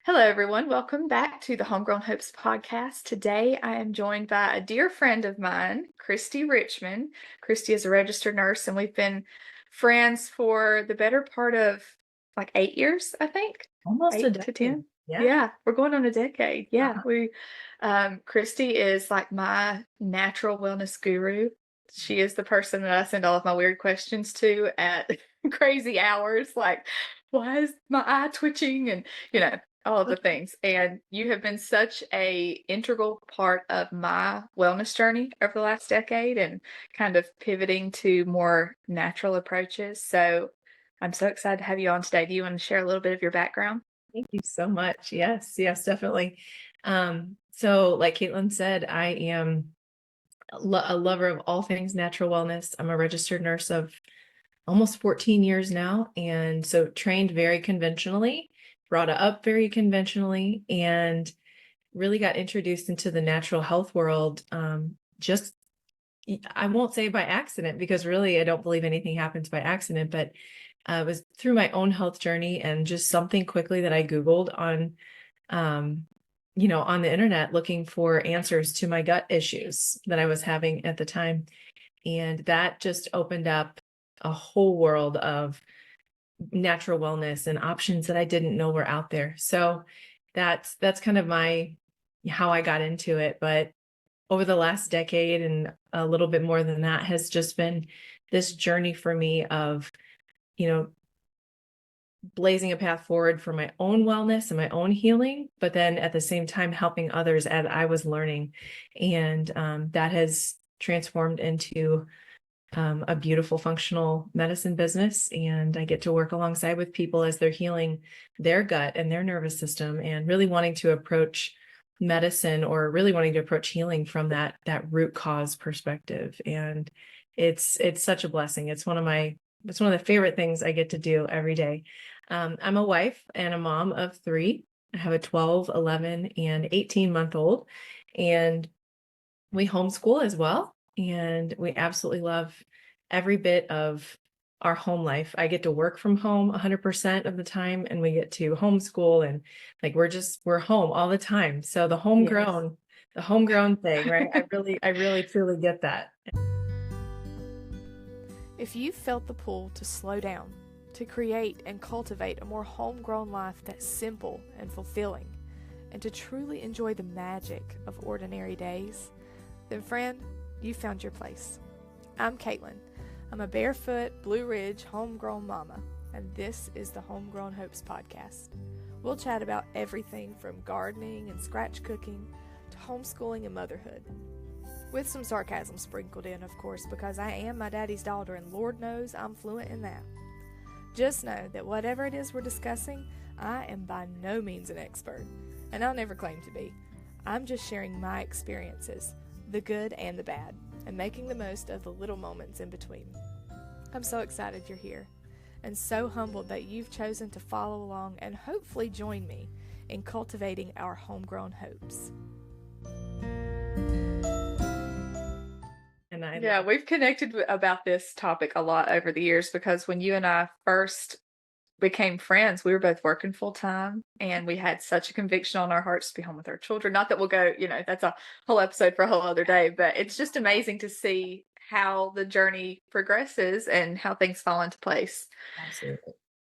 Hello, everyone. Welcome back to the Homegrown Hopes podcast. Today, I am joined by a dear friend of mine, Christy Richman. Christy is a registered nurse, and we've been friends for the better part of like 8 years, I think. Almost a 8 to 10. decade. Yeah. Yeah, we're going on a decade. Yeah, Uh-huh. Christy is like my natural wellness guru. She is the person that I send all of my weird questions to at crazy hours, like, why is my eye twitching? And, all of the things. And you have been such a integral part of my wellness journey over the last decade and kind of pivoting to more natural approaches. So I'm so excited to have you on today. Do you want to share a little bit of your background? Thank you so much. Yes, definitely. So like Caitlin said, I am a lover of all things natural wellness. I'm a registered nurse of almost 14 years now. And so trained very conventionally, brought up very conventionally, and really got introduced into the natural health world. Just, I won't say by accident, because really I don't believe anything happens by accident, but it was through my own health journey and just something quickly that I Googled um, on the internet, looking for answers to my gut issues that I was having at the time. And that just opened up a whole world of natural wellness and options that I didn't know were out there. So that's kind of how I got into it. But over the last decade and a little bit more than that has just been this journey for me of, you know, blazing a path forward for my own wellness and my own healing, but then at the same time helping others as I was learning. And that has transformed into a beautiful functional medicine business. And I get to work alongside with people as they're healing their gut and their nervous system and really wanting to approach medicine, or really wanting to approach healing from that root cause perspective. And it's such a blessing. It's one of the favorite things I get to do every day. I'm a wife and a mom of three. I have a 12, 11, and 18-month-old, and we homeschool as well. And we absolutely love every bit of our home life. I get to work from home 100% of the time, and we get to homeschool, and like we're home all the time. So Yes. the homegrown thing, right? I really truly get that. If you've felt the pull to slow down, to create and cultivate a more homegrown life that's simple and fulfilling, and to truly enjoy the magic of ordinary days, then friend, you found your place. I'm Caitlin. I'm a barefoot, Blue Ridge, homegrown mama, and this is the Homegrown Hopes podcast. We'll chat about everything from gardening and scratch cooking to homeschooling and motherhood. With some sarcasm sprinkled in, of course, because I am my daddy's daughter, and Lord knows I'm fluent in that. Just know that whatever it is we're discussing, I am by no means an expert, and I'll never claim to be. I'm just sharing my experiences, the good and the bad, and making the most of the little moments in between. I'm so excited you're here, and so humbled that you've chosen to follow along and hopefully join me in cultivating our homegrown hopes. And I Yeah, we've connected about this topic a lot over the years because when you and I first became friends, we were both working full time and we had such a conviction on our hearts to be home with our children. Not that we'll go, that's a whole episode for a whole other day, but it's just amazing to see how the journey progresses and how things fall into place. absolutely.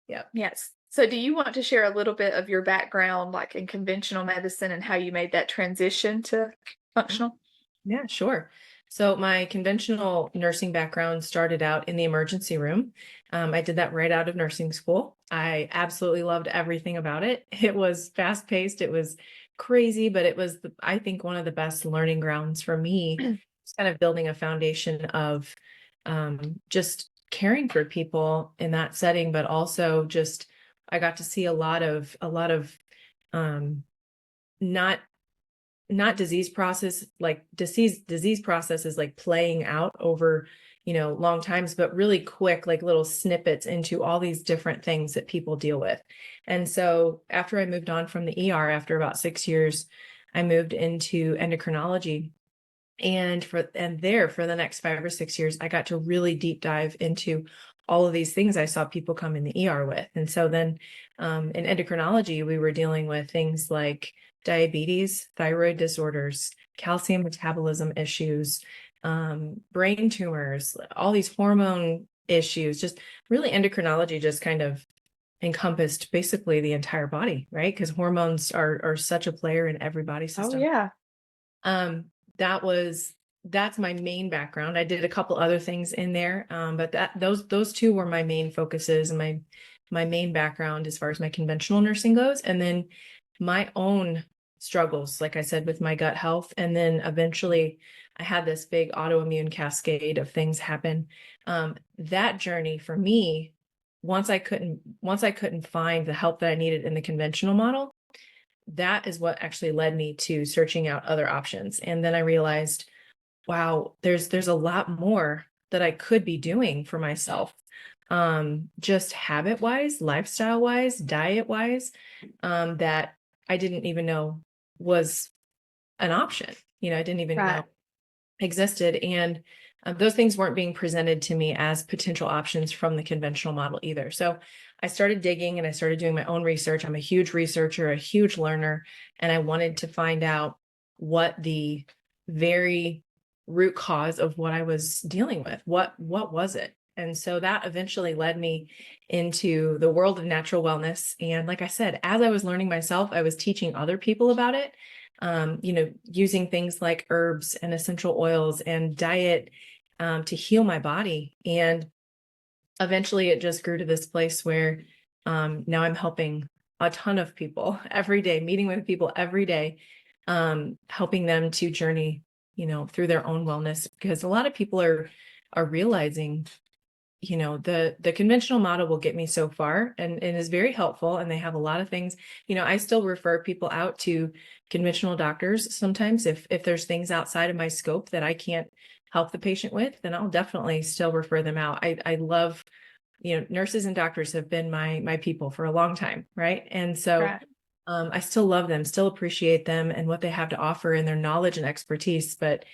Yeah. Yes. So, do you want to share a little bit of your background, like in conventional medicine, and how you made that transition to functional? Yeah, sure. So my conventional nursing background started out in the emergency room. I did that right out of nursing school. I absolutely loved everything about it. It was fast paced. It was crazy, but it was, I think, one of the best learning grounds for me. Just kind of building a foundation of just caring for people in that setting, but also just I got to see a lot of not disease process, like disease processes like playing out over long times, but really quick, like little snippets into all these different things that people deal with. And so after I moved on from the ER, after about 6 years, I moved into endocrinology. And there for the next 5 or 6 years, I got to really deep dive into all of these things I saw people come in the ER with. And so then in endocrinology, we were dealing with things like diabetes, thyroid disorders, calcium metabolism issues, brain tumors, all these hormone issues. Just really endocrinology just kind of encompassed basically the entire body, right? Because hormones are such a player in every body Oh, system. yeah. That's my main background. I did a couple other things in there, but those two were my main focuses and my main background as far as my conventional nursing goes. And then my own struggles, like I said, with my gut health. And then eventually I had this big autoimmune cascade of things happen. That journey for me, once I couldn't find the help that I needed in the conventional model, that is what actually led me to searching out other options. And then I realized, wow, there's a lot more that I could be doing for myself. Just habit wise, lifestyle wise, diet wise, that I didn't even know was an option. I didn't even know existed. And those things weren't being presented to me as potential options from the conventional model either. So I started digging and I started doing my own research. I'm a huge researcher, a huge learner, and I wanted to find out what the very root cause of what I was dealing with. What was it? And so that eventually led me into the world of natural wellness. And like I said, as I was learning myself, I was teaching other people about it. Using things like herbs and essential oils and diet to heal my body. And eventually it just grew to this place where now I'm helping a ton of people every day, meeting with people every day, helping them to journey, through their own wellness, because a lot of people are realizing, the conventional model will get me so far and is very helpful. And they have a lot of things, I still refer people out to conventional doctors. Sometimes if there's things outside of my scope that I can't help the patient with, then I'll definitely still refer them out. I love, nurses and doctors have been my people for a long time. Right. And so I still love them, still appreciate them and what they have to offer and their knowledge and expertise. But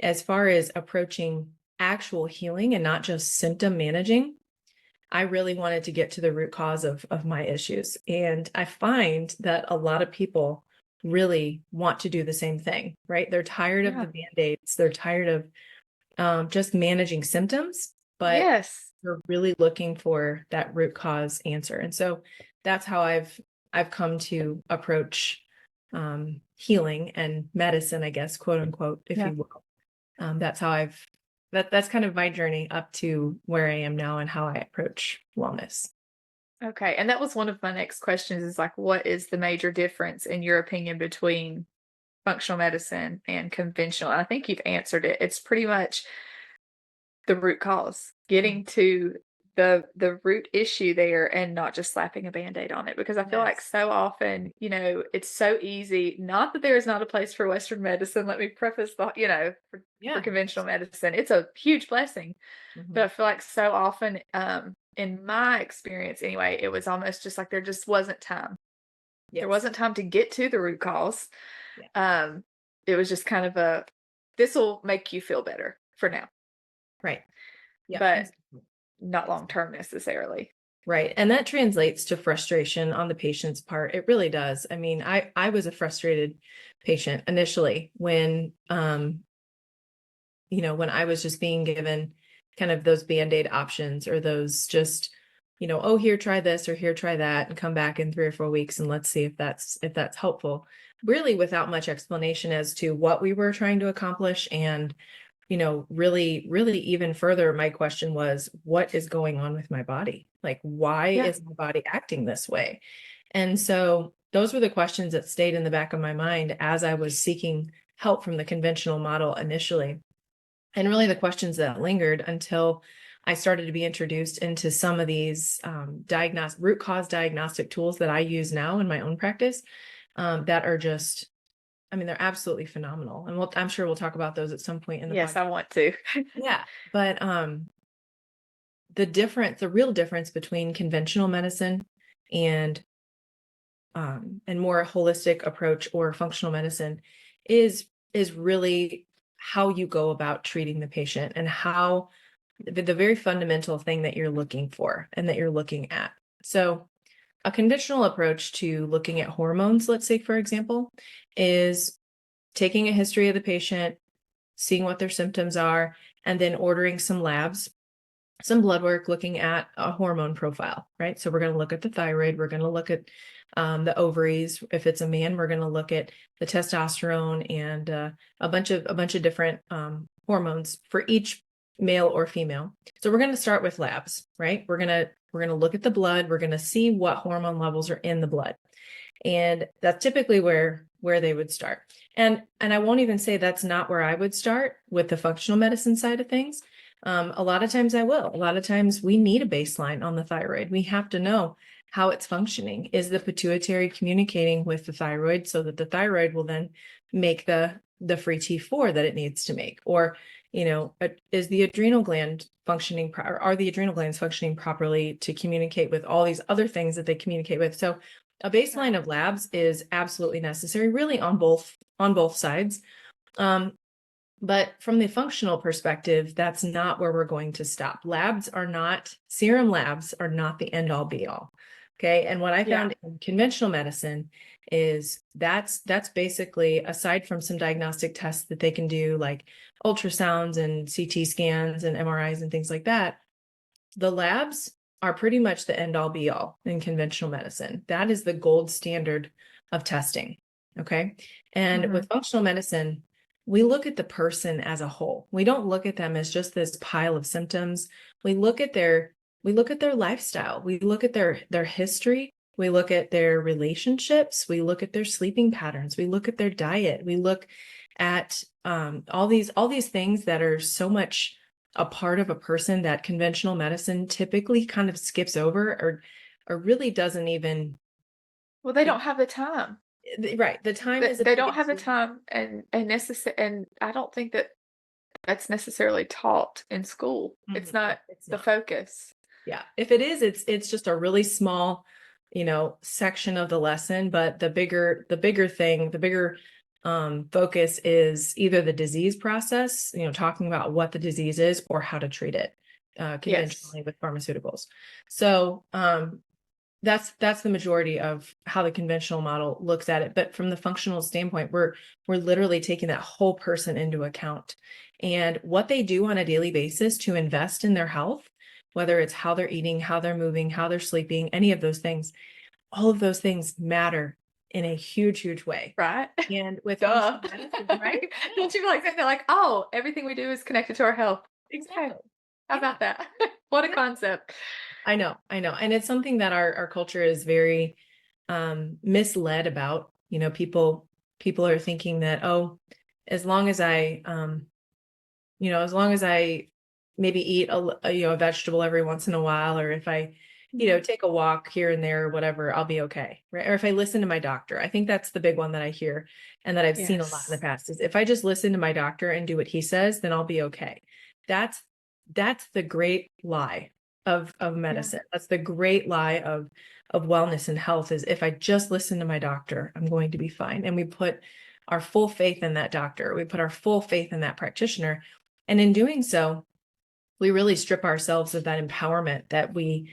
as far as approaching actual healing and not just symptom managing, I really wanted to get to the root cause of my issues. And I find that a lot of people really want to do the same thing, right? They're tired of the band-aids. They're tired of just managing symptoms, but they're really looking for that root cause answer. And so that's how I've come to approach healing and medicine, I guess, quote unquote, if you will. That's how that's kind of my journey up to where I am now and how I approach wellness. Okay. And that was one of my next questions is like, what is the major difference in your opinion between functional medicine and conventional? And I think you've answered it. It's pretty much the root cause, getting to the root issue there and not just slapping a band-aid on it, because I feel like so often, it's so easy, not that there is not a place for Western medicine. Let me preface the, for conventional medicine, it's a huge blessing, but I feel like so often, in my experience anyway, it was almost just like there just wasn't time. There wasn't time to get to the root cause. It was just kind of this will make you feel better for now. Right. Yeah. But not long-term necessarily. Right. And that translates to frustration on the patient's part. It really does. I mean, I was a frustrated patient initially when, when I was just being given kind of those band-aid options or those just, oh, here, try this or here, try that and come back in 3 or 4 weeks and let's see if that's helpful. Really without much explanation as to what we were trying to accomplish. And really, really even further, my question was, what is going on with my body? Like, why is my body acting this way? And so those were the questions that stayed in the back of my mind as I was seeking help from the conventional model initially. And really the questions that lingered until I started to be introduced into some of these root cause diagnostic tools that I use now in my own practice that are just, they're absolutely phenomenal. And I'm sure we'll talk about those at some point in the podcast. I want to. Yeah. But the real difference between conventional medicine and more holistic approach or functional medicine is really how you go about treating the patient and how the very fundamental thing that you're looking for and that you're looking at. So a conventional approach to looking at hormones, let's say, for example, is taking a history of the patient, seeing what their symptoms are, and then ordering some labs, some blood work, looking at a hormone profile, right? So we're going to look at the thyroid. We're going to look at the ovaries. If it's a man, we're going to look at the testosterone and a bunch of different hormones for each male or female. So we're going to start with labs, right? We're going to look at the blood. We're going to see what hormone levels are in the blood. And that's typically where they would start. And I won't even say that's not where I would start with the functional medicine side of things. A lot of times I will. A lot of times we need a baseline on the thyroid. We have to know how it's functioning. Is the pituitary communicating with the thyroid so that the thyroid will then make the free T4 that it needs to make? Or, is the adrenal gland functioning, or are the adrenal glands functioning properly to communicate with all these other things that they communicate with? So a baseline of labs is absolutely necessary, really on both sides. But from the functional perspective, that's not where we're going to stop. Serum labs are not the end all be all. Okay. And what I found in conventional medicine is that's basically, aside from some diagnostic tests that they can do, like ultrasounds and CT scans and MRIs and things like that, the labs are pretty much the end all be all in conventional medicine. That is the gold standard of testing. Okay. And with functional medicine, we look at the person as a whole. We don't look at them as just this pile of symptoms. We look at their lifestyle. We look at their history. We look at their relationships. We look at their sleeping patterns. We look at their diet. We look at all these things that are so much a part of a person that conventional medicine typically kind of skips over or really doesn't even. Well, they don't have the time. Right. The time is they don't have the time and I don't think that's necessarily taught in school. It's not the focus. Yeah. If it is, it's just a really small, section of the lesson, but the bigger focus is either the disease process, talking about what the disease is or how to treat it conventionally with pharmaceuticals. So that's the majority of how the conventional model looks at it. But from the functional standpoint, we're literally taking that whole person into account and what they do on a daily basis to invest in their health, whether it's how they're eating, how they're moving, how they're sleeping, any of those things. All of those things matter in a huge, huge way. Right. And with medicine, right? Don't you like that? They're like, oh, everything we do is connected to our health. Exactly. How about that? What a concept. I know. And it's something that our culture is very misled about. People are thinking that, oh, as long as I maybe eat a vegetable every once in a while, or if I, take a walk here and there or whatever, I'll be okay. Right. Or if I listen to my doctor. I think that's the big one that I hear and that I've seen a lot in the past is if I just listen to my doctor and do what he says, then I'll be okay. That's the great lie of medicine. That's the great lie of wellness and health is if I just listen to my doctor, I'm going to be fine. And we put our full faith in that doctor. We put our full faith in that practitioner. And in doing so, we really strip ourselves of that empowerment that we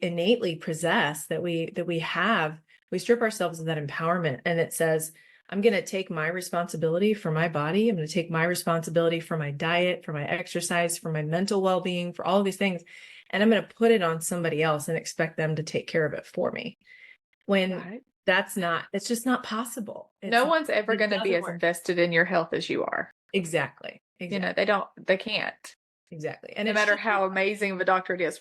innately possess, that we have. We strip ourselves of that empowerment. And it says, I'm going to take my responsibility for my body. I'm going to take my responsibility for my diet, for my exercise, for my mental well-being, for all of these things. And I'm going to put it on somebody else and expect them to take care of it for me. When it's just not possible. No one's ever going to be as invested in your health as you are. Exactly. They can't. Exactly. And no matter how amazing of a doctor it is.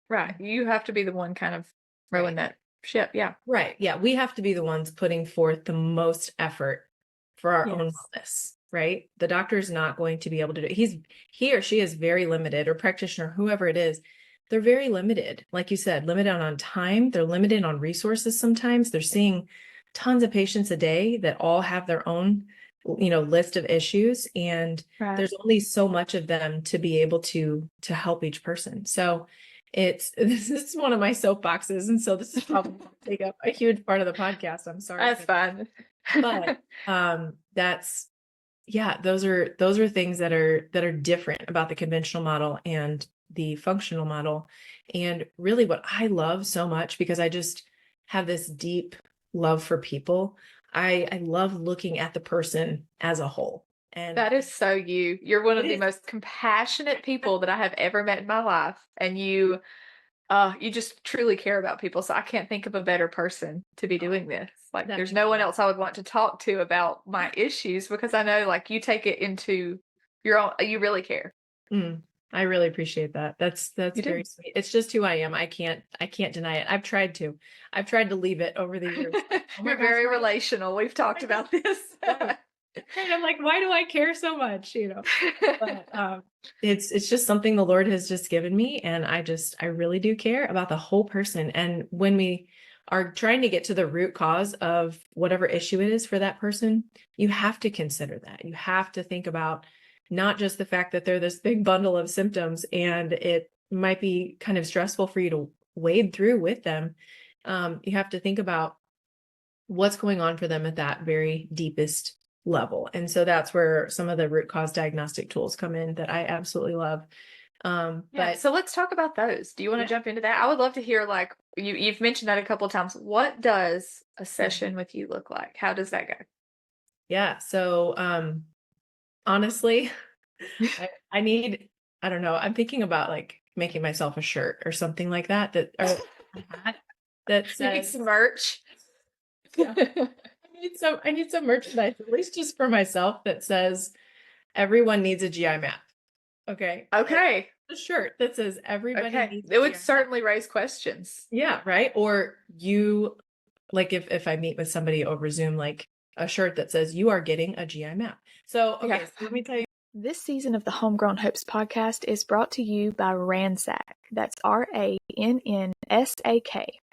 Right. You have to be the one kind of rowing that ship. Yeah. Right. Yeah. We have to be the ones putting forth the most effort for our own wellness. Right. The doctor is not going to be able to do it. He or she is very limited, or practitioner, whoever it is. They're very limited. Like you said, limited on time. They're limited on resources. Sometimes they're seeing tons of patients a day that all have their own, list of issues. And there's only so much of them to be able to help each person. So this is one of my soapboxes. And so this is probably going to take up a huge part of the podcast. I'm sorry. That's fine. But that's, yeah, those are things that are different about the conventional model and the functional model. And really what I love so much, because I just have this deep love for people, I love looking at the person as a whole. And That is so you. You're one of it the is. most compassionate people that I have ever met in my life. And you just truly care about people. So I can't think of a better person to be doing this. Like That there's means no a one lot. else I would want to talk to about my issues, because I know like you take it into your own, you really care. I really appreciate that. That's You do. very sweet. It's just who I am. I can't deny it. I've tried to leave it over the years. Like, oh my You're gosh, very why do I- relational. We've talked about this. Right. And I'm like, why do I care so much? But it's just something the Lord has just given me. And I really do care about the whole person. And when we are trying to get to the root cause of whatever issue it is for that person, you have to consider that. You have to think about not just the fact that they're this big bundle of symptoms and it might be kind of stressful for you to wade through with them. You have to think about what's going on for them at that very deepest level. And so that's where some of the root cause diagnostic tools come in that I absolutely love. Yeah, But so let's talk about those. Do you want to yeah. jump into that? I would love to hear, like, you've mentioned that a couple of times. What does a Mm-hmm. session with you look like? How does that go? Yeah. So honestly, I need, I don't know, I'm thinking about like making myself a shirt or something like that, or a hat that You need says, some merch. yeah, I need some merchandise, at least just for myself, that says everyone needs a GI map. Okay. Like, Okay. a shirt that says everybody Okay. needs It a would GI map. certainly raise questions. Yeah, right. Or you, like if I meet with somebody over Zoom, like a shirt that says you are getting a GI map. So okay, Yeah. so let me tell you. This season of the Homegrown Hopes podcast is brought to you by RANNSAK. That's RANNSAK,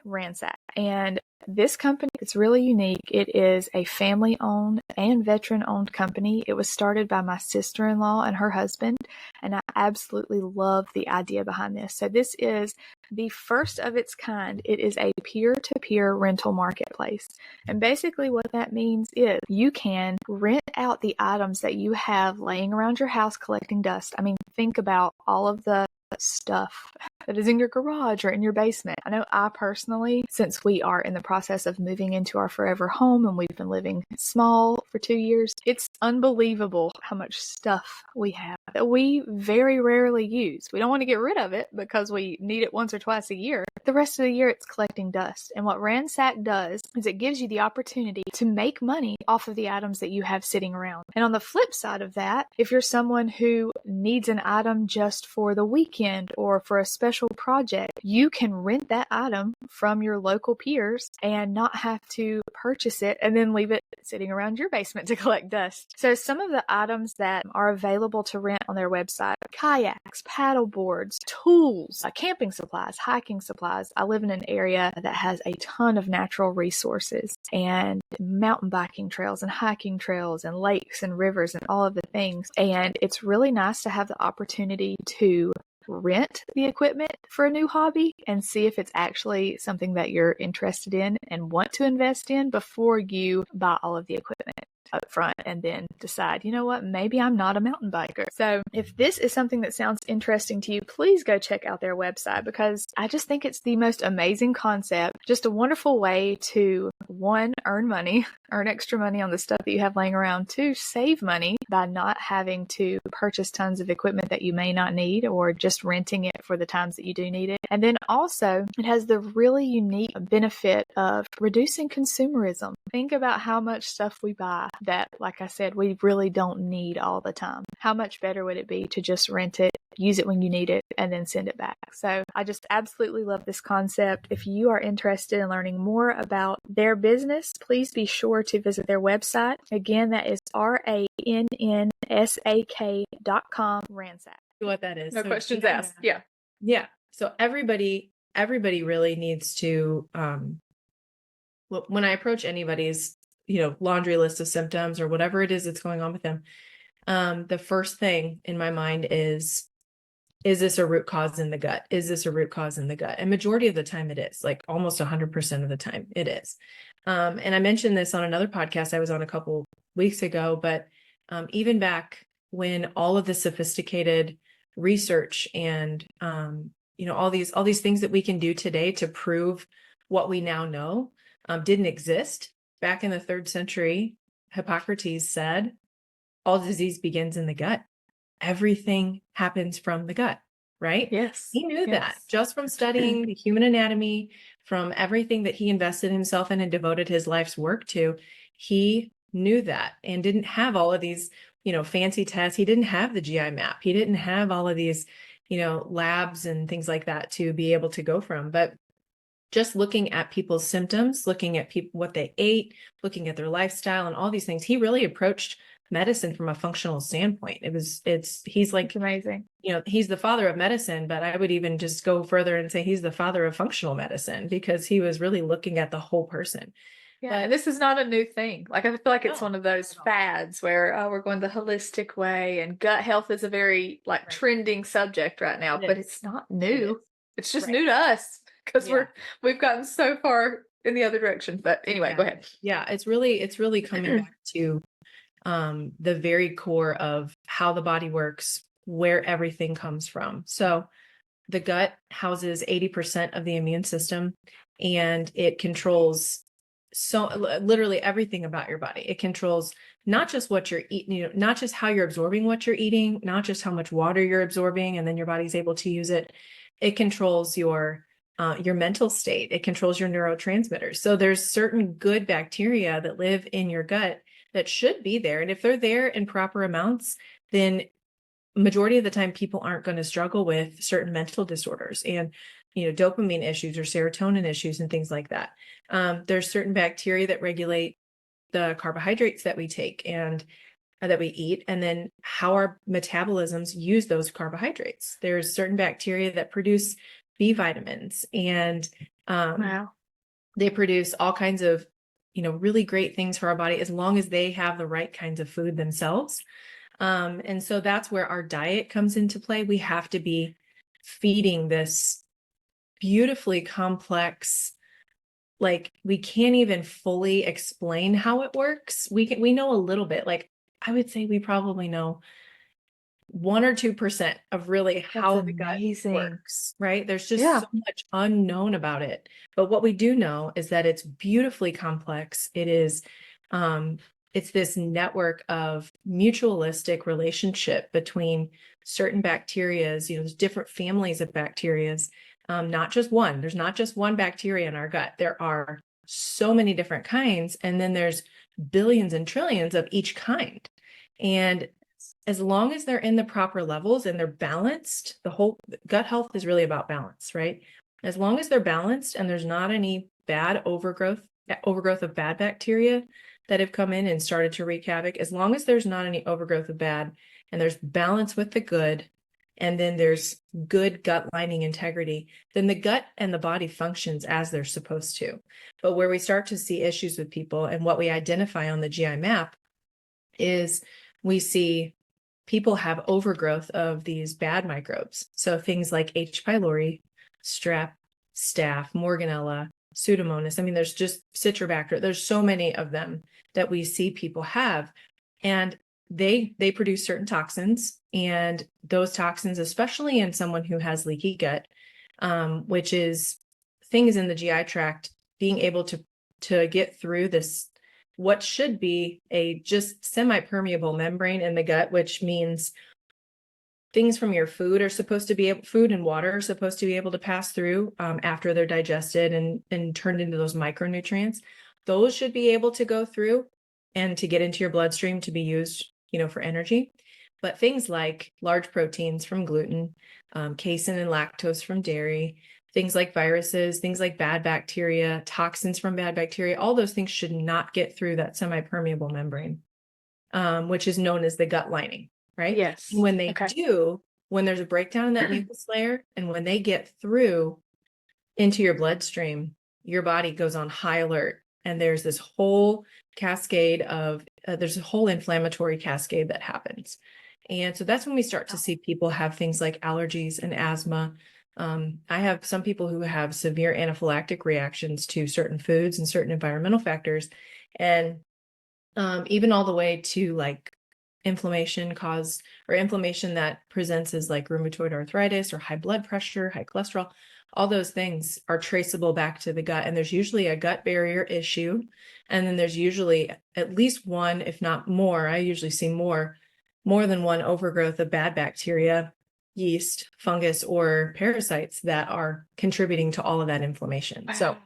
RANNSAK. And this company is really unique. It is a family-owned and veteran-owned company. It was started by my sister-in-law and her husband, and I absolutely love the idea behind this. So this is the first of its kind. It is a peer-to-peer rental marketplace. And basically what that means is you can rent out the items that you have laying around your house collecting dust. I mean, think about all of the stuff that is in your garage or in your basement. I know I personally, since we are in the process of moving into our forever home and we've been living small for 2 years, it's unbelievable how much stuff we have that we very rarely use. We don't want to get rid of it because we need it once or twice a year. The rest of the year, it's collecting dust. And what RANNSAK does is it gives you the opportunity to make money off of the items that you have sitting around. And on the flip side of that, if you're someone who needs an item just for the weekend or for a special project, you can rent that item from your local peers and not have to purchase it and then leave it sitting around your basement to collect dust. So some of the items that are available to rent on their website: kayaks, paddle boards, tools, camping supplies, hiking supplies. I live in an area that has a ton of natural resources and mountain biking trails and hiking trails and lakes and rivers and all of the things. And it's really nice to have the opportunity to rent the equipment for a new hobby and see if it's actually something that you're interested in and want to invest in before you buy all of the equipment up front and then decide, you know what, maybe I'm not a mountain biker. So if this is something that sounds interesting to you, please go check out their website, because I just think it's the most amazing concept. Just a wonderful way to, one, earn money, earn extra money on the stuff that you have laying around, two, save money by not having to purchase tons of equipment that you may not need or just renting it for the times that you do need it. And then also it has the really unique benefit of reducing consumerism. Think about how much stuff we buy that, like I said, we really don't need all the time. How much better would it be to just rent it, use it when you need it, and then send it back? So I just absolutely love this concept. If you are interested in learning more about their business, please be sure to visit their website. Again, that is RANNSAK.com, RANNSAK. What that is. No So questions GI asked. map. Yeah. Yeah. So everybody really needs to, when I approach anybody's, laundry list of symptoms or whatever it is that's going on with them, the first thing in my mind is this a root cause in the gut? Is this a root cause in the gut? And majority of the time it is, like almost 100% of the time it is. And I mentioned this on another podcast I was on a couple weeks ago, but even back when all of the sophisticated research and, all these things that we can do today to prove what we now know, didn't exist. Back in the 3rd century, Hippocrates said, all disease begins in the gut. Everything happens from the gut, right? Yes. He knew that Yes. just from studying the human anatomy, from everything that he invested himself in and devoted his life's work to. He knew that and didn't have all of these, fancy tests. He didn't have the GI map. He didn't have all of these, labs and things like that to be able to go from. But just looking at people's symptoms, looking at people, what they ate, looking at their lifestyle and all these things, he really approached medicine from a functional standpoint. He's like, It's amazing. He's the father of medicine, but I would even just go further and say he's the father of functional medicine, because he was really looking at the whole person. Yeah, But and this is not a new thing. Like, I feel like it's No, one of those not at all. fads where we're going the holistic way, and gut health is a very Right. trending subject right now, It but is. it's not It new. is. It's just Right. new to us because Yeah. we've gotten so far in the other direction. But anyway, go ahead. Yeah, it's really coming back to the very core of how the body works, where everything comes from. So the gut houses 80% of the immune system, and it controls literally everything about your body. It controls not just what you're eating, not just how you're absorbing what you're eating, not just how much water you're absorbing, and then your body's able to use it. It controls your mental state. It controls your neurotransmitters. So there's certain good bacteria that live in your gut that should be there. And if they're there in proper amounts, then majority of the time people aren't going to struggle with certain mental disorders and dopamine issues or serotonin issues and things like that. There's certain bacteria that regulate the carbohydrates that we take and that we eat, and then how our metabolisms use those carbohydrates. There's certain bacteria that produce B vitamins, and Wow. they produce all kinds of really great things for our body, as long as they have the right kinds of food themselves. And so that's where our diet comes into play. We have to be feeding this beautifully complex, like, we can't even fully explain how it works. We know a little bit. Like, I would say we probably know 1 or 2% of really how the gut amazing. works, right? There's just Yeah. so much unknown about it. But what we do know is that it's beautifully complex. It is, it's this network of mutualistic relationship between certain bacterias. There's different families of bacterias, not just one. There's not just one bacteria in our gut. There are so many different kinds, and then there's billions and trillions of each kind. And as long as they're in the proper levels and they're balanced, the whole gut health is really about balance, right? As long as they're balanced and there's not any bad overgrowth of bad bacteria that have come in and started to wreak havoc, as long as there's not any overgrowth of bad and there's balance with the good, and then there's good gut lining integrity, then the gut and the body functions as they're supposed to. But where we start to see issues with people, and what we identify on the GI map, is we see people have overgrowth of these bad microbes. So things like H. pylori, strep, staph, morganella, pseudomonas. I mean, there's just citrobacter. There's so many of them that we see people have, and they produce certain toxins, and those toxins, especially in someone who has leaky gut, which is things in the GI tract being able to get through this, what should be a just semi-permeable membrane in the gut, which means things from your food are supposed to be food and water are supposed to be able to pass through after they're digested and turned into those micronutrients. Those should be able to go through and to get into your bloodstream to be used, for energy. But things like large proteins from gluten, casein and lactose from dairy, things like viruses, things like bad bacteria, toxins from bad bacteria, all those things should not get through that semi-permeable membrane, which is known as the gut lining, right? Yes. And when they Okay. do, when there's a breakdown in that mucus layer, and when they get through into your bloodstream, your body goes on high alert. And there's this whole cascade of, there's a whole inflammatory cascade that happens. And so that's when we start to see people have things like allergies and asthma. I have some people who have severe anaphylactic reactions to certain foods and certain environmental factors. And even all the way to like inflammation caused or inflammation that presents as like rheumatoid arthritis or high blood pressure, high cholesterol, all those things are traceable back to the gut. And there's usually a gut barrier issue. And then there's usually at least one, if not more, I usually see more than one overgrowth of bad bacteria, yeast, fungus, or parasites that are contributing to all of that inflammation. So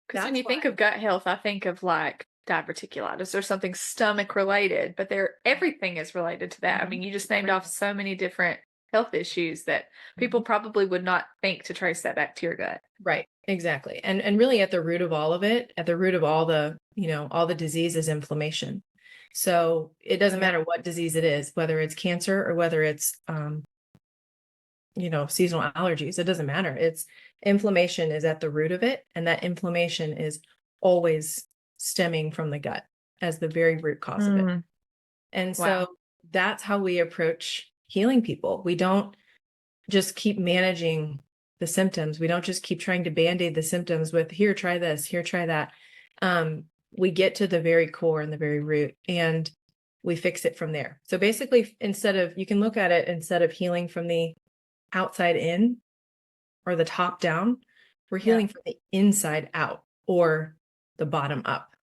because when you think of gut health, I think of like diverticulitis or something stomach related, but everything is related to that. I mean, you just named off so many different health issues that people probably would not think to trace that back to your gut. Right. Exactly. And really at the root of all of it, at the root of all the, all the disease is inflammation. So it doesn't matter what disease it is, whether it's cancer or whether it's, seasonal allergies, it doesn't matter. It's inflammation is at the root of it. And that inflammation is always stemming from the gut as the very root cause of it. And so that's how we approach healing people. We don't just keep managing the symptoms. We don't just keep trying to band-aid the symptoms with here, try this, here, try that. We get to the very core and the very root and we fix it from there. So basically, you can look at it instead of healing from the outside in or the top down, we're healing from the inside out or the bottom up.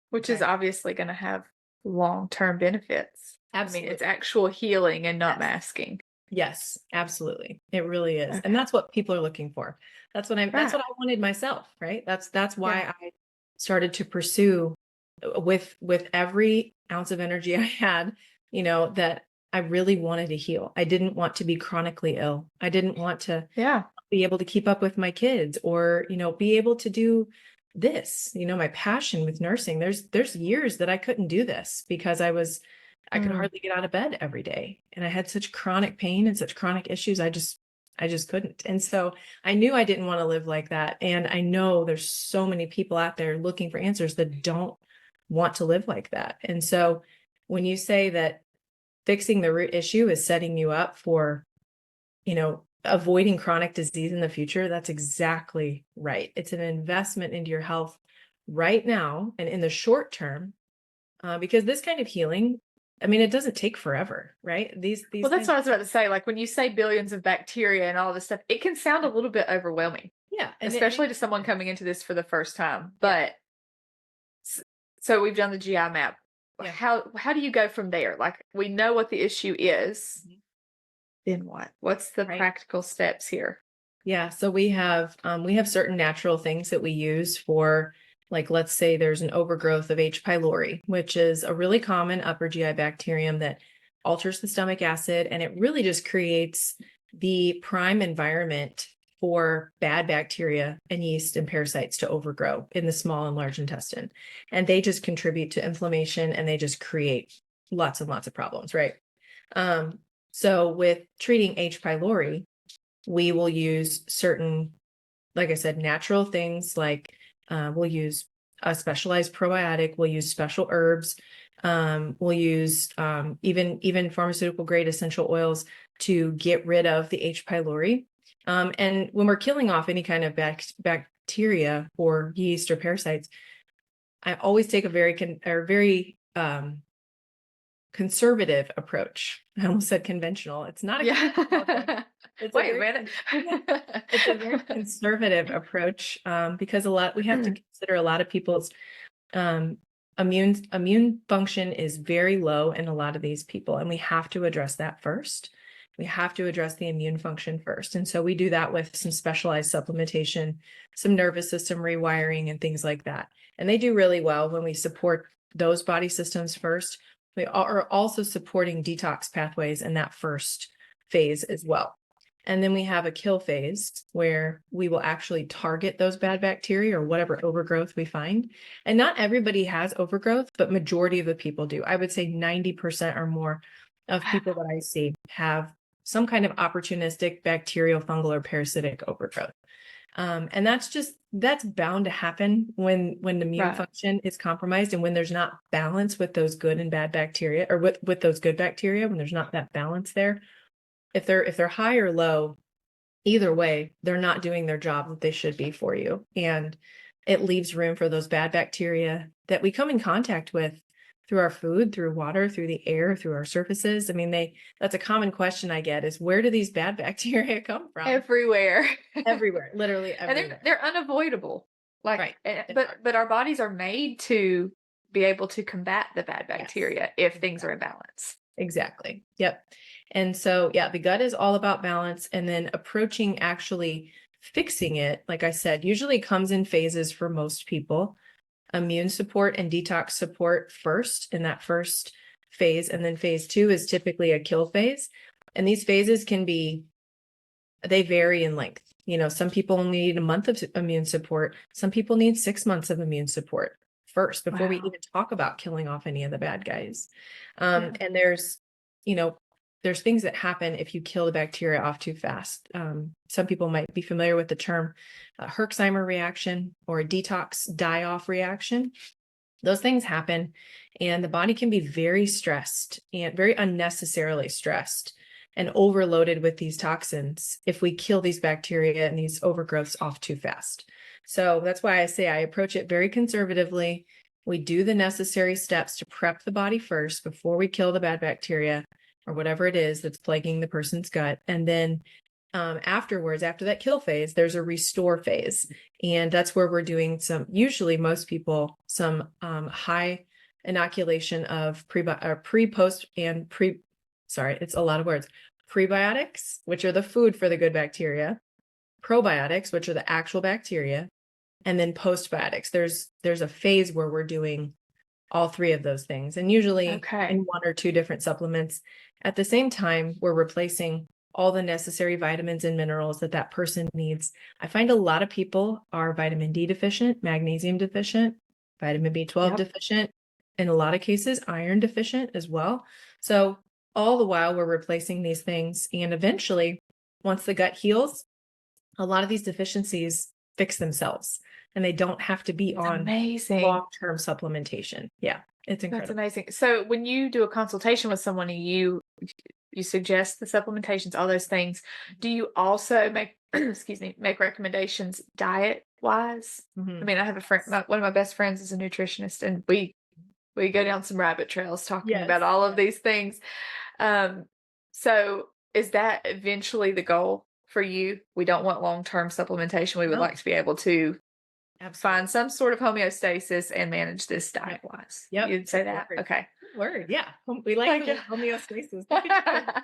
Which is obviously going to have long-term benefits. Absolutely. I mean, it's actual healing and not masking. Yes, absolutely. It really is. And that's what people are looking for. That's what that's what I wanted myself, right? That's why I started to pursue with every ounce of energy I had, that I really wanted to heal. I didn't want to be chronically ill. I didn't want to be able to keep up with my kids or, be able to do this, my passion with nursing. There's years that I couldn't do this because I could hardly get out of bed every day. And I had such chronic pain and such chronic issues. I just couldn't. And so I knew I didn't want to live like that. And I know there's so many people out there looking for answers that don't want to live like that. And so when you say that fixing the root issue is setting you up for, avoiding chronic disease in the future, that's exactly right. It's an investment into your health right now and in the short term, because this kind of healing, I mean, it doesn't take forever, right? Well, that's what I was about to say. Like when you say billions of bacteria and all this stuff, it can sound a little bit overwhelming. Yeah. Especially to someone coming into this for the first time. But so we've done the GI map. Yeah. How do you go from there? Like we know what the issue is. Then what? What's the practical steps here? Yeah. So we have certain natural things that we use for, like, let's say there's an overgrowth of H. pylori, which is a really common upper GI bacterium that alters the stomach acid. And it really just creates the prime environment for bad bacteria and yeast and parasites to overgrow in the small and large intestine. And they just contribute to inflammation and they just create lots and lots of problems, right? So with treating H. pylori, we will use certain, like I said, natural things like we'll use a specialized probiotic, we'll use special herbs, we'll use even pharmaceutical grade essential oils to get rid of the H. pylori. And when we're killing off any kind of bacteria or yeast or parasites, I always take a very conservative approach. I almost said conventional. It's not a conventional approach. Wait a minute. It's a very conservative approach because we have to consider a lot of people's immune function is very low in a lot of these people, and we have to address that first. We have to address the immune function first. And so we do that with some specialized supplementation, some nervous system rewiring and things like that. And they do really well when we support those body systems first. We are also supporting detox pathways in that first phase as well. And then we have a kill phase where we will actually target those bad bacteria or whatever overgrowth we find. And not everybody has overgrowth, but majority of the people do. I would say 90% or more of people that I see have some kind of opportunistic bacterial, fungal, or parasitic overgrowth. And that's bound to happen when the immune function is compromised and when there's not balance with those good and bad bacteria, or with those good bacteria, when there's not that balance there. If they're high or low, either way, they're not doing their job that they should be for you. And it leaves room for those bad bacteria that we come in contact with through our food, through water, through the air, through our surfaces. I mean, that's a common question I get is, where do these bad bacteria come from? Everywhere. Everywhere, literally And everywhere. they're unavoidable. Like, Right. but our bodies are made to be able to combat the bad bacteria if things are in balance. Exactly. Yep. And so, yeah, the gut is all about balance, and then approaching actually fixing it, like I said, usually comes in phases for most people. Immune support and detox support first in that first phase. And then phase 2 is typically a kill phase. And these phases they vary in length. You know, some people only need a month of immune support. Some people need 6 months of immune support first before we even talk about killing off any of the bad guys. And there's things that happen if you kill the bacteria off too fast. Some people might be familiar with the term Herxheimer reaction or a detox die-off reaction. Those things happen, and the body can be very stressed and very unnecessarily stressed and overloaded with these toxins if we kill these bacteria and these overgrowths off too fast. So that's why I say I approach it very conservatively. We do the necessary steps to prep the body first before we kill the bad bacteria or whatever it is that's plaguing the person's gut. And then afterwards, after that kill phase, there's a restore phase. And that's where we're doing usually most people, some high inoculation of it's a lot of words. Prebiotics, which are the food for the good bacteria, probiotics, which are the actual bacteria, and then postbiotics. There's a phase where we're doing all 3 of those things, and usually in 1 or 2 different supplements. At the same time, we're replacing all the necessary vitamins and minerals that person needs. I find a lot of people are vitamin D deficient, magnesium deficient, vitamin B12 deficient, in a lot of cases, iron deficient as well. So all the while we're replacing these things, and eventually, once the gut heals, a lot of these deficiencies fix themselves, and they don't have to be on long-term supplementation. Yeah, it's incredible. That's amazing. So when you do a consultation with someone and you suggest the supplementations, all those things, do you also make make recommendations diet wise? I mean, I have a friend, one of my best friends is a nutritionist, and we go down some rabbit trails talking about all of these things. So is that eventually the goal for you? We don't want long-term supplementation. We would like to be able to find some sort of homeostasis and manage this diet wise. Yep. You'd say that? Okay. Word. Yeah. We like homeostasis. I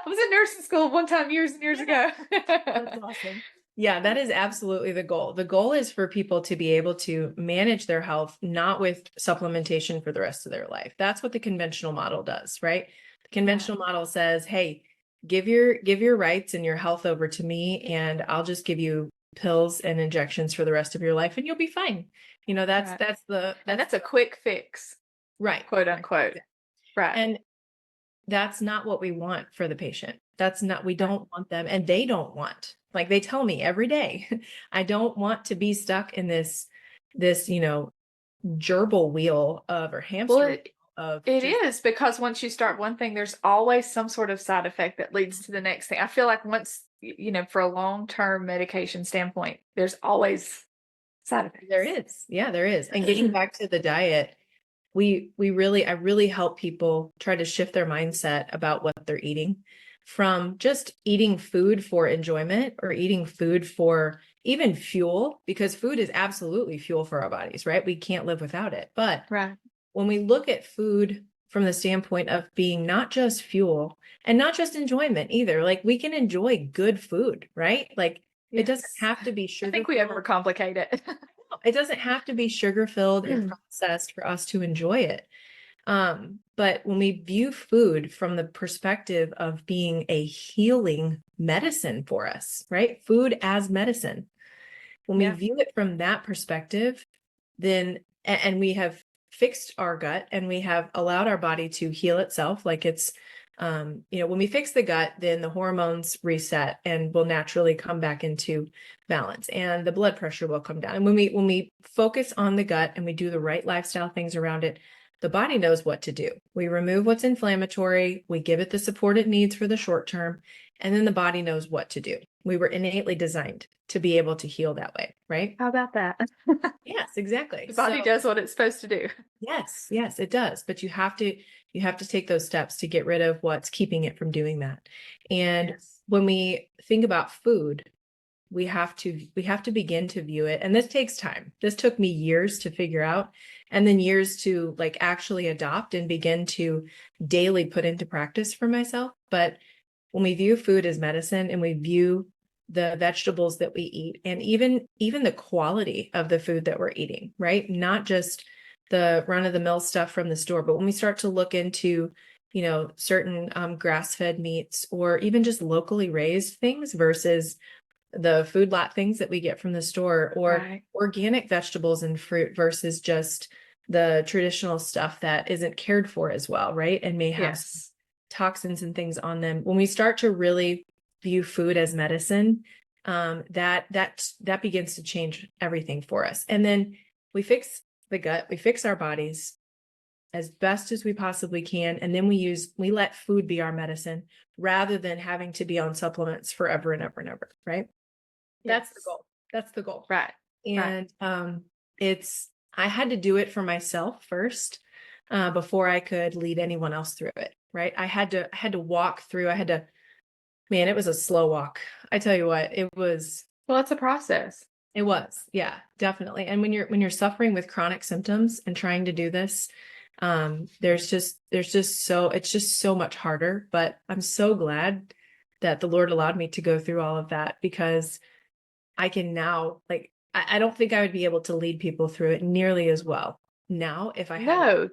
was in nursing school one time years and years ago. That's awesome. Yeah, that is absolutely the goal. The goal is for people to be able to manage their health, not with supplementation for the rest of their life. That's what the conventional model does, right? The conventional model says, hey, give your rights and your health over to me, and I'll just give you pills and injections for the rest of your life, and you'll be fine. You know, that's a quick fix, right? Quote unquote. Right. And that's not what we want for the patient. We don't want them, and they don't want. Like, they tell me every day, I don't want to be stuck in this, gerbil wheel or hamster wheel. It is, because once you start one thing, there's always some sort of side effect that leads to the next thing. I feel like once, for a long-term medication standpoint, there's always side effects. There is. Yeah, there is. And getting back to the diet, I really help people try to shift their mindset about what they're eating, from just eating food for enjoyment or eating food for even fuel, because food is absolutely fuel for our bodies, right? We can't live without it. But when we look at food from the standpoint of being not just fuel and not just enjoyment either, like, we can enjoy good food, right? Like, it doesn't have to be sugar. I think we overcomplicate it. It doesn't have to be sugar filled and processed for us to enjoy it. But when we view food from the perspective of being a healing medicine for us, right? Food as medicine. When we view it from that perspective, then, and we have fixed our gut and we have allowed our body to heal itself, like it's, when we fix the gut, then the hormones reset and will naturally come back into balance, and the blood pressure will come down. And when we focus on the gut and we do the right lifestyle things around it, the body knows what to do. We remove what's inflammatory, we give it the support it needs for the short term, and then the body knows what to do. We were innately designed to be able to heal that way, right? How about that? Yes, exactly. The body does what it's supposed to do. Yes, yes, it does. But you have to take those steps to get rid of what's keeping it from doing that. And Yes. when we think about food, we have to begin to view it. And this takes time. This took me years to figure out, and then years to like actually adopt and begin to daily put into practice for myself. But when we view food as medicine and we view the vegetables that we eat, and even the quality of the food that we're eating, right? Not just the run-of-the-mill stuff from the store, but when we start to look into, certain grass-fed meats, or even just locally raised things versus the food lot things that we get from the store, or Right. organic vegetables and fruit versus just the traditional stuff that isn't cared for as well, right? And may have Yes. toxins and things on them. When we start to really view food as medicine, that begins to change everything for us. And then we fix the gut, we fix our bodies as best as we possibly can, and then we let food be our medicine rather than having to be on supplements forever and ever and ever, right? That's the Yes. goal. That's the goal. Right. And I had to do it for myself first, before I could lead anyone else through it, right? I had to walk through, man, it was a slow walk. I tell you what, Well, it's a process. it was, yeah, definitely. And when you're suffering with chronic symptoms and trying to do this, it's just so much harder, but I'm so glad that the Lord allowed me to go through all of that, because I can now, like, I don't think I would be able to lead people through it nearly as well now if I had. No,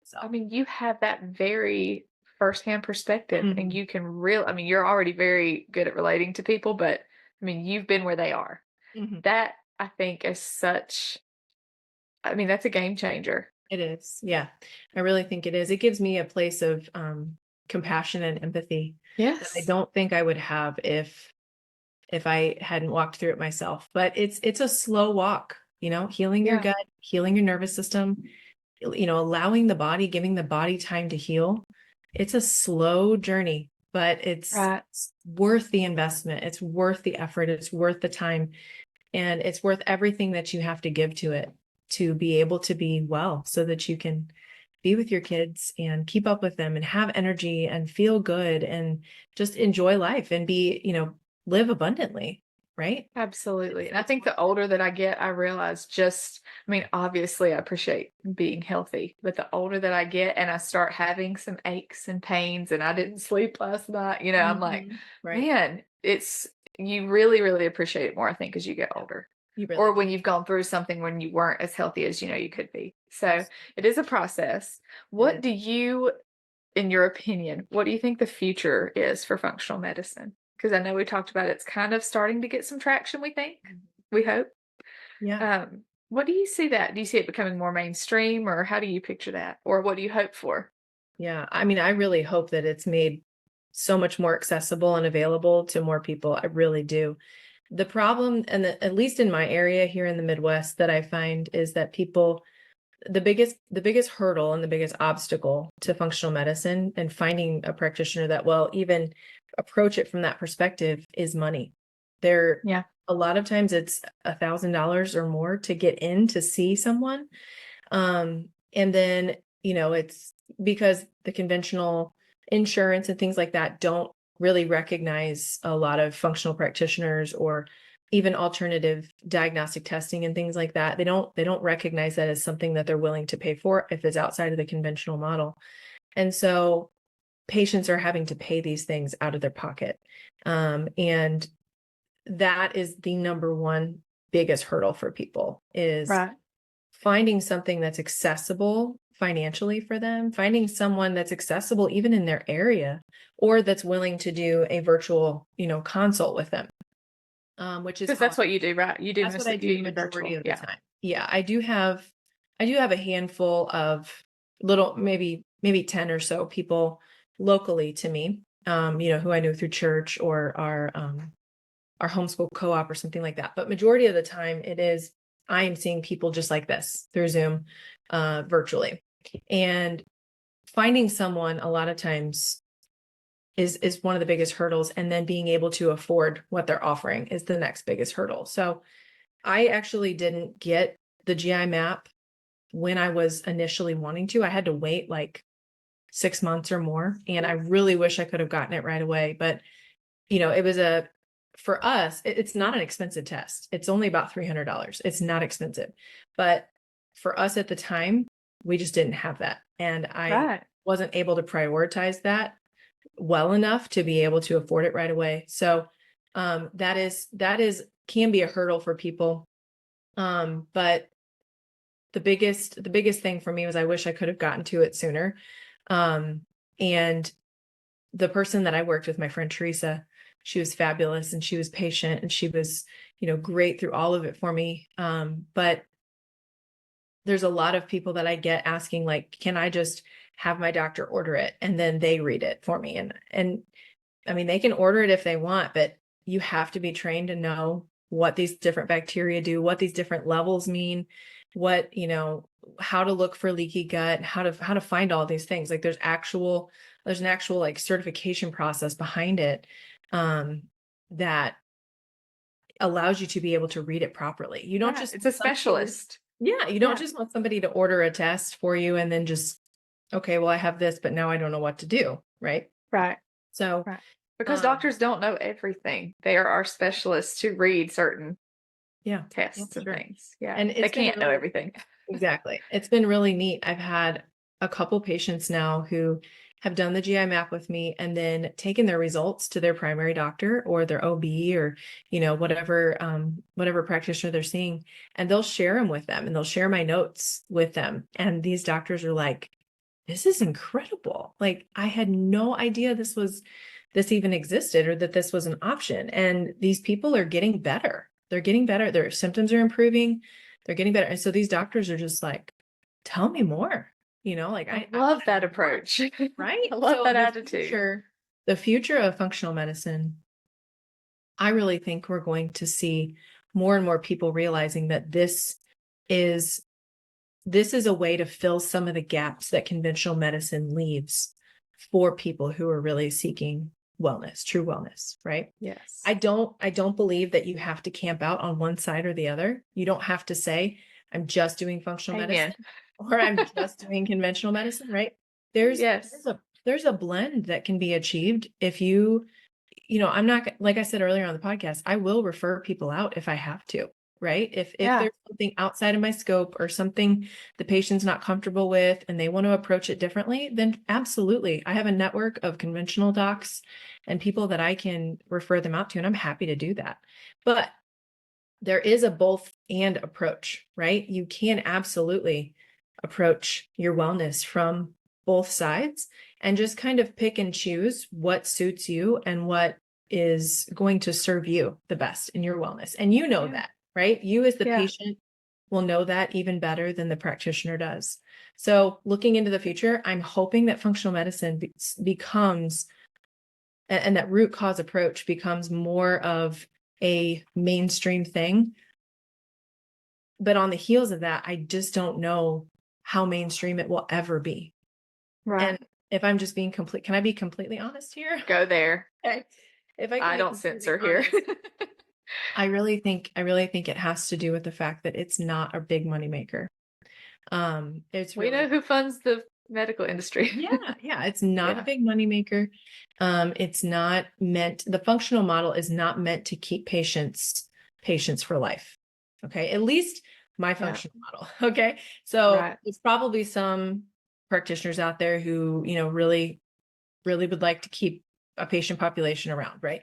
So. I mean, you have that very firsthand perspective, and Mhm. you can you're already very good at relating to people, but I mean, you've been where they are. Mhm. That, I think, is that's a game changer. It is. Yeah. I really think it is. It gives me a place of compassion and empathy that I Yes. don't think I would have if I hadn't walked through it myself. But it's a slow walk, healing your Yeah. gut, healing your nervous system, allowing the body, giving the body time to heal. It's a slow journey, but it's Right. worth the investment. It's worth the effort. It's worth the time. And it's worth everything that you have to give to it to be able to be well, so that you can be with your kids and keep up with them and have energy and feel good and just enjoy life and live abundantly, right? Absolutely. And I think the older that I get, I realize obviously I appreciate being healthy, but the older that I get and I start having some aches and pains and I didn't sleep last night, I'm like, Right. man, you really, really appreciate it more, I think, as you get older. You really Or when you've gone through something when you weren't as healthy as you could be. So it is a process. What do you, in your opinion, what do you think the future is for functional medicine? Because I know we talked about it's kind of starting to get some traction, we think. We hope. Yeah. What do you see that? Do you see it becoming more mainstream, or how do you picture that? Or what do you hope for? Yeah. I mean, I really hope that it's made so much more accessible and available to more people. I really do. The problem, and at least in my area here in the Midwest, that I find is that the biggest hurdle and the biggest obstacle to functional medicine and finding a practitioner that will even approach it from that perspective is money. Yeah. A lot of times it's $1,000 or more to get in to see someone. And then, it's because the conventional insurance and things like that don't really recognize a lot of functional practitioners or even alternative diagnostic testing and things like that. They don't recognize that as something that they're willing to pay for if it's outside of the conventional model. And so patients are having to pay these things out of their pocket. And that is the number one biggest hurdle for people, is Right. finding something that's accessible financially for them, finding someone that's accessible even in their area, or that's willing to do a virtual, consult with them. Which is Because that's what you do, right? You do that's what I do majority of the time. Yeah, I do have a handful of little, maybe 10 or so people locally to me, who I know through church or our homeschool co-op or something like that. But majority of the time I am seeing people just like this through Zoom, virtually. And finding someone a lot of times is one of the biggest hurdles. And then being able to afford what they're offering is the next biggest hurdle. So I actually didn't get the GI map when I was initially wanting to. I had to wait like 6 months or more. And I really wish I could have gotten it right away. But, it was for us, it's not an expensive test. It's only about $300. It's not expensive. But for us at the time, we just didn't have that. And I wasn't able to prioritize that well enough to be able to afford it right away. So that can be a hurdle for people. But the biggest thing for me was I wish I could have gotten to it sooner. And the person that I worked with, my friend Teresa, she was fabulous and she was patient and she was, great through all of it for me. But there's a lot of people that I get asking, like, can I just have my doctor order it and then they read it for me? And I mean, they can order it if they want, but you have to be trained to know what these different bacteria do, what these different levels mean, what, how to look for leaky gut, how to find all these things. Like there's an actual like certification process behind it, that allows you to be able to read it properly. You don't just, it's a specialist. You don't just want somebody to order a test for you and then just, okay, well, I have this, but now I don't know what to do. Right. So, because doctors don't know everything. They are our specialists to read certain tests and things. Yeah. And they can't know everything. Exactly. It's been really neat. I've had a couple patients now who have done the GI map with me and then taken their results to their primary doctor or their OB or, whatever practitioner they're seeing, and they'll share them with them and they'll share my notes with them. And these doctors are like, this is incredible. Like I had no idea this even existed or that this was an option. And these people are getting better. They're getting better. Their symptoms are improving. They're getting better. And so these doctors are just like, tell me more. I love that approach. Right? I love that attitude. The future of functional medicine, I really think we're going to see more and more people realizing that this is a way to fill some of the gaps that conventional medicine leaves for people who are really seeking wellness, true wellness, right? Yes. I don't believe that you have to camp out on one side or the other. You don't have to say, I'm just doing functional medicine or I'm just doing conventional medicine, right? There's a blend that can be achieved if I'm not, like I said earlier on the podcast, I will refer people out if I have to, right? If there's something outside of my scope or something the patient's not comfortable with and they want to approach it differently, then absolutely. I have a network of conventional docs and people that I can refer them out to, and I'm happy to do that. But there is a both and approach, right? You can absolutely approach your wellness from both sides and just kind of pick and choose what suits you and what is going to serve you the best in your wellness. And that, right? You as the patient will know that even better than the practitioner does. So looking into the future, I'm hoping that functional medicine becomes, and that root cause approach becomes more of a mainstream thing. But on the heels of that, I just don't know how mainstream it will ever be. Right. And if I'm just being can I be completely honest here? Go there. Okay. If I don't censor here. I really think it has to do with the fact that it's not a big moneymaker. We know who funds the medical industry. It's not a big moneymaker. It's not meant, the functional model is not meant to keep patients for life. Okay. At least my functional model. Okay. So there's probably some practitioners out there who, really, really would like to keep a patient population around, right?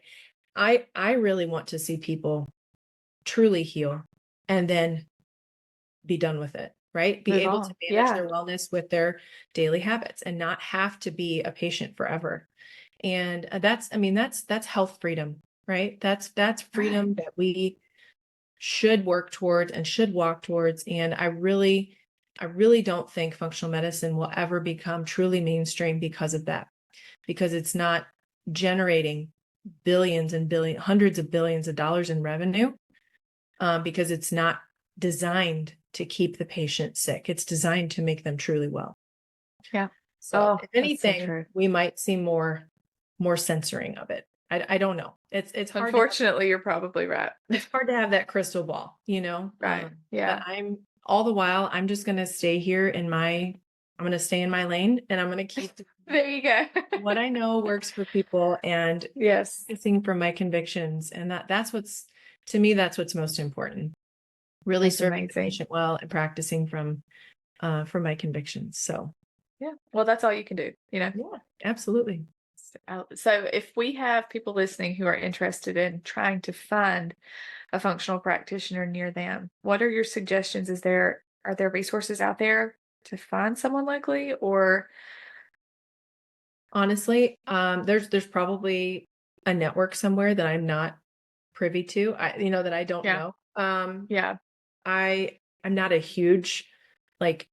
I really want to see people truly heal and then be done with it, right? Be able to manage their wellness with their daily habits and not have to be a patient forever. And that's health freedom, right? That's freedom that we should work towards and should walk towards. And I really don't think functional medicine will ever become truly mainstream because of that, because it's not generating billions and hundreds of billions of dollars in revenue, because it's not designed to keep the patient sick. It's designed to make them truly well. Yeah. So Oh, if that's so anything, true. we might see more censoring of it. I don't know. It's hard to have, Unfortunately, you're probably right. it's hard to have that crystal ball, Right. But Yeah. I'm all the while, I'm just gonna stay here I'm gonna stay in my lane, and I'm gonna keep There you go. what I know works for people and Yes. practicing from my convictions. And that's what's, to me, that's what's most important. Really That's serving the amazing. patient well and practicing from my convictions. So Yeah. Well, that's all you can do, yeah, absolutely. So if we have people listening who are interested in trying to find a functional practitioner near them, what are your suggestions? Are there resources out there to find someone locally, or Honestly, there's probably a network somewhere that I'm not privy to. That I don't yeah, know. yeah, I'm not a huge, like,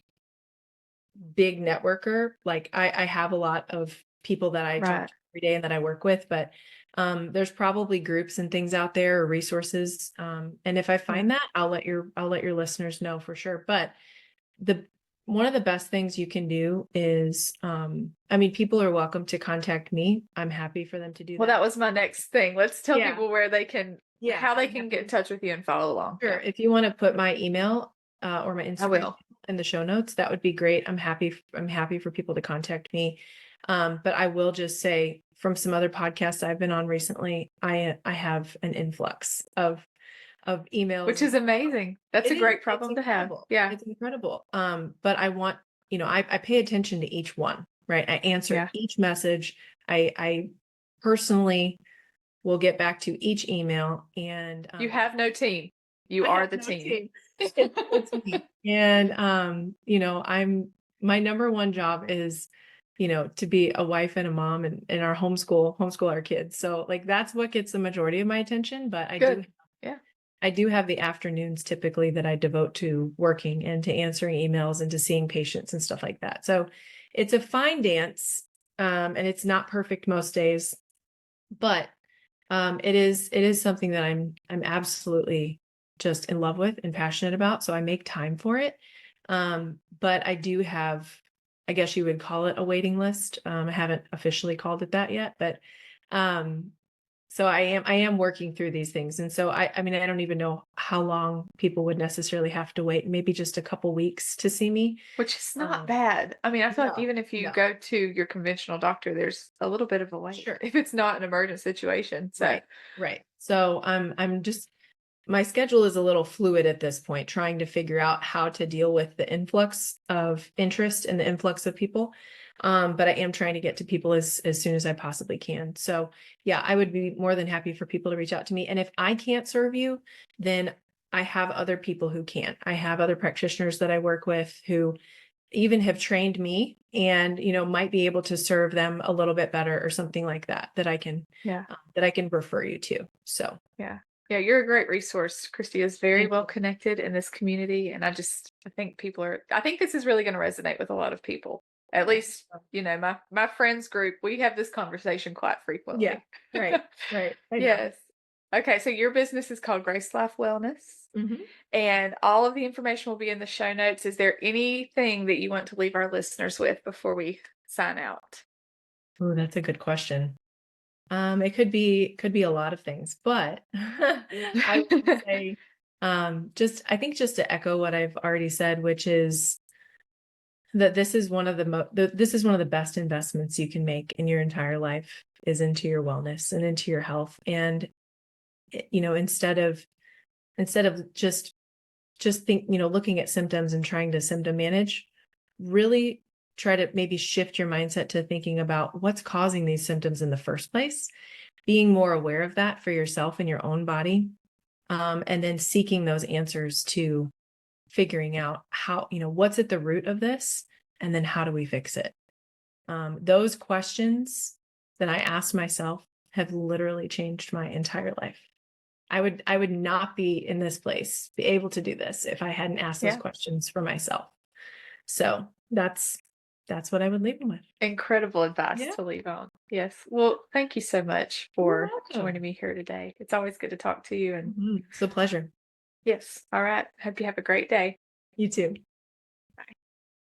big networker. Like I have a lot of people that I talk right. to every day and that I work with, but there's probably groups and things out there or resources. And if I Yeah. find that, I'll let your listeners know for sure. But the one of the best things you can do is, people are welcome to contact me. I'm happy for them to do Well, that. that was my next thing. Let's tell Yeah. people where they can, Yeah, how they I'm can get in happy. touch with you and follow along. Sure. Yeah, If you want to put my email or my I Instagram will. in the show notes, that would be great. I'm happy for people to contact me. But I will just say, from some other podcasts I've been on recently, I have an influx of emails. Which is amazing. That's a great problem to have. Yeah. It's incredible. But I want, I pay attention to each one, right? I answer Yeah. each message. I personally will get back to each email, and You have no team. You I are have the no team. It's me. And my number one job is, to be a wife and a mom, and our homeschool our kids. So like that's what gets the majority of my attention. But Good. Yeah. I do have the afternoons typically that I devote to working and to answering emails and to seeing patients and stuff like that. So it's a fine dance. And it's not perfect most days, but it is something that I'm absolutely just in love with and passionate about. So I make time for it. But I do have, I guess you would call it a waiting list. I haven't officially called it that yet, but so I am working through these things. And so I don't even know how long people would necessarily have to wait, maybe just a couple weeks to see me. Which is not bad. I mean, I feel like No, even if you no. go to your conventional doctor, there's a little bit of a wait Sure. if it's not an emergent situation. So Right. So I'm just, my schedule is a little fluid at this point, trying to figure out how to deal with the influx of interest and the influx of people. But I am trying to get to people as soon as I possibly can. So yeah, I would be more than happy for people to reach out to me. And if I can't serve you, then I have other people who can. I have other practitioners that I work with who even have trained me and, might be able to serve them a little bit better or something like that, that I can yeah, refer you to. So yeah. Yeah, you're a great resource. Christy is very Thank well you. connected in this community. And I think I think this is really going to resonate with a lot of people. At least, my friends group, we have this conversation quite frequently. Yeah, right. I know. Yes. Okay, so your business is called Grace Life Wellness, Mhm. and all of the information will be in the show notes. Is there anything that you want to leave our listeners with before we sign out? Oh, that's a good question. It could be a lot of things, but I would say, I think just to echo what I've already said, which is that this is one of this is one of the best investments you can make in your entire life, is into your wellness and into your health. And instead of just looking at symptoms and trying to symptom manage, really try to maybe shift your mindset to thinking about what's causing these symptoms in the first place, being more aware of that for yourself and your own body, and then seeking those answers to figuring out how, what's at the root of this, and then how do we fix it? Those questions that I asked myself have literally changed my entire life. I would not be in this place, be able to do this, if I hadn't asked those Yeah. questions for myself. So that's what I would leave them with. Incredible advice Yeah. to leave on. Yes. Well, thank you so much You're for welcome. joining me here today. It's always good to talk to you. And It's a pleasure. yes. All right. Hope you have a great day. You too.